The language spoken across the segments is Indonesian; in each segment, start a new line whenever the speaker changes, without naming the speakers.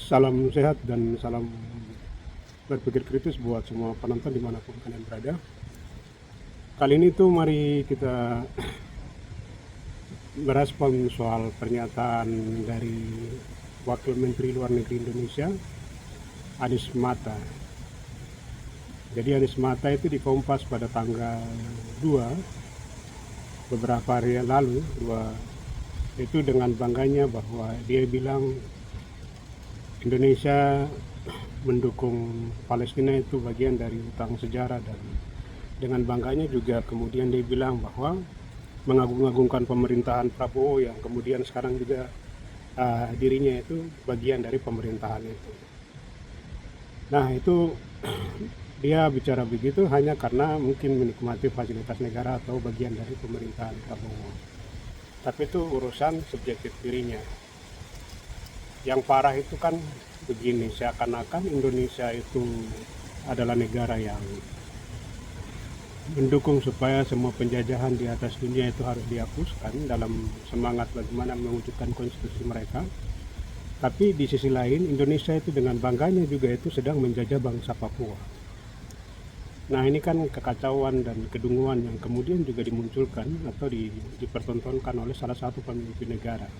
Salam sehat dan salam berpikir kritis buat semua penonton dimanapun kalian berada. Kali ini tuh mari kita merespon soal pernyataan dari Wakil Menteri Luar Negeri Indonesia, Anies Mata. Jadi Anies Mata itu di Kompas pada tanggal 2, beberapa hari lalu, itu dengan bangganya bahwa dia bilang Indonesia mendukung Palestina itu bagian dari utang sejarah, dan dengan bangganya juga kemudian dia bilang bahwa mengagung-agungkan pemerintahan Prabowo yang kemudian sekarang juga dirinya itu bagian dari pemerintahan itu. Nah itu dia bicara begitu hanya karena mungkin menikmati fasilitas negara atau bagian dari pemerintahan Prabowo. Tapi itu urusan subjektif dirinya. Yang parah itu kan begini, seakan-akan Indonesia itu adalah negara yang mendukung supaya semua penjajahan di atas dunia itu harus dihapuskan dalam semangat bagaimana mewujudkan konstitusi mereka. Tapi di sisi lain Indonesia itu dengan bangganya juga itu sedang menjajah bangsa Papua. Nah ini kan kekacauan dan kedunguan yang kemudian juga dimunculkan atau dipertontonkan oleh salah satu pemimpin negara.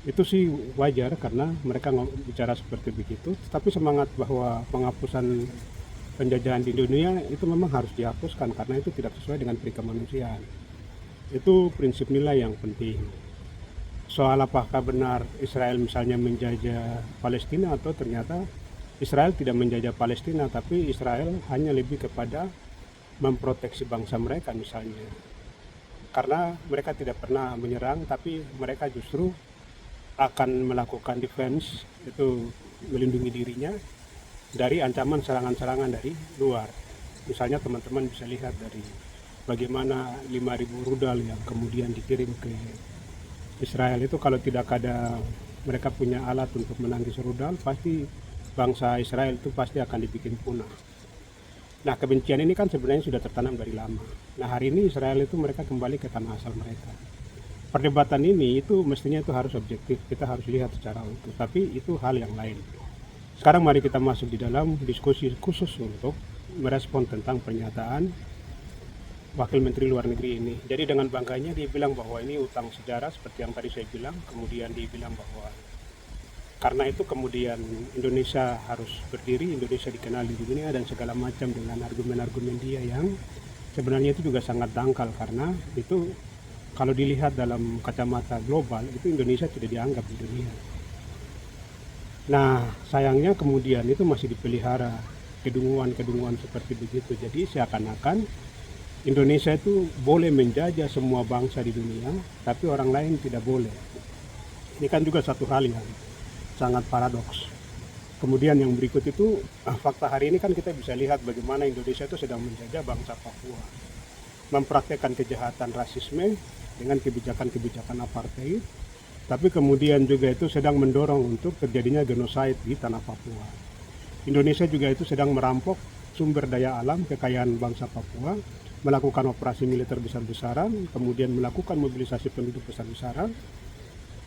Itu sih wajar karena mereka bicara seperti begitu, tapi semangat bahwa penghapusan penjajahan di dunia itu memang harus dihapuskan karena itu tidak sesuai dengan perikemanusiaan. Itu prinsip nilai yang penting. Soal apakah benar Israel misalnya menjajah Palestina atau ternyata Israel tidak menjajah Palestina, tapi Israel hanya lebih kepada memproteksi bangsa mereka misalnya. Karena mereka tidak pernah menyerang, tapi mereka justru akan melakukan defense, itu melindungi dirinya dari ancaman serangan-serangan dari luar. Misalnya teman-teman bisa lihat dari bagaimana 5.000 rudal yang kemudian dikirim ke Israel itu, kalau tidak ada mereka punya alat untuk menangkis rudal, pasti bangsa Israel itu pasti akan dibikin punah. Nah kebencian ini kan sebenarnya sudah tertanam dari lama. Nah hari ini Israel itu mereka kembali ke tanah asal mereka. Perdebatan ini itu mestinya itu harus objektif, kita harus lihat secara utuh, tapi itu hal yang lain. Sekarang mari kita masuk di dalam diskusi khusus untuk merespon tentang pernyataan Wakil Menteri Luar Negeri ini. Jadi dengan bangganya dia bilang bahwa ini utang sejarah seperti yang tadi saya bilang, kemudian dia bilang bahwa karena itu kemudian Indonesia harus berdiri, Indonesia dikenal di dunia dan segala macam, dengan argumen-argumen dia yang sebenarnya itu juga sangat dangkal karena itu kalau dilihat dalam kacamata global itu Indonesia tidak dianggap di dunia. Nah sayangnya kemudian itu masih dipelihara kedunguan-kedunguan seperti begitu. Jadi seakan-akan Indonesia itu boleh menjajah semua bangsa di dunia, tapi orang lain tidak boleh. Ini kan juga satu hal yang sangat paradoks. Kemudian yang berikut itu, fakta hari ini kan kita bisa lihat bagaimana Indonesia itu sedang menjajah bangsa Papua, mempraktekkan kejahatan rasisme dengan kebijakan-kebijakan apartheid, tapi kemudian juga itu sedang mendorong untuk terjadinya genosida di tanah Papua. Indonesia juga itu sedang merampok sumber daya alam kekayaan bangsa Papua, melakukan operasi militer besar-besaran, kemudian melakukan mobilisasi penduduk besar-besaran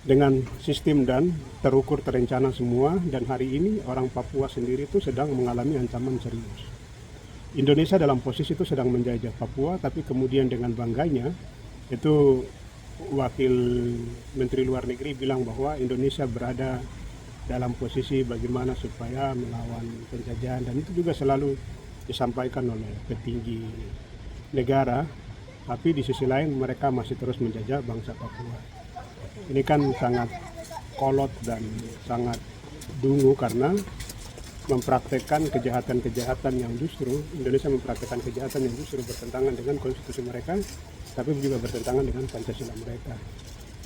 dengan sistem dan terukur terencana semua, dan hari ini orang Papua sendiri itu sedang mengalami ancaman serius. Indonesia dalam posisi itu sedang menjajah Papua, tapi kemudian dengan bangganya itu Wakil Menteri Luar Negeri bilang bahwa Indonesia berada dalam posisi bagaimana supaya melawan penjajahan, dan itu juga selalu disampaikan oleh petinggi negara, tapi di sisi lain mereka masih terus menjajah bangsa Papua. Ini kan sangat kolot dan sangat dungu karena mempraktekkan kejahatan-kejahatan yang justru Indonesia mempraktekkan kejahatan yang justru bertentangan dengan konstitusi mereka, tapi juga bertentangan dengan Pancasila mereka.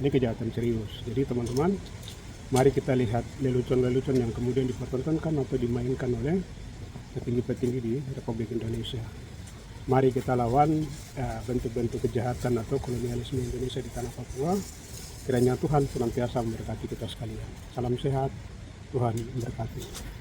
Ini kejahatan serius. Jadi teman-teman, mari kita lihat lelucon-lelucon yang kemudian dipertontonkan atau dimainkan oleh petinggi-petinggi di Republik Indonesia. Mari kita lawan bentuk-bentuk kejahatan atau kolonialisme Indonesia di tanah Papua. Kiranya Tuhan senantiasa memberkati kita sekalian. Salam sehat, Tuhan memberkati.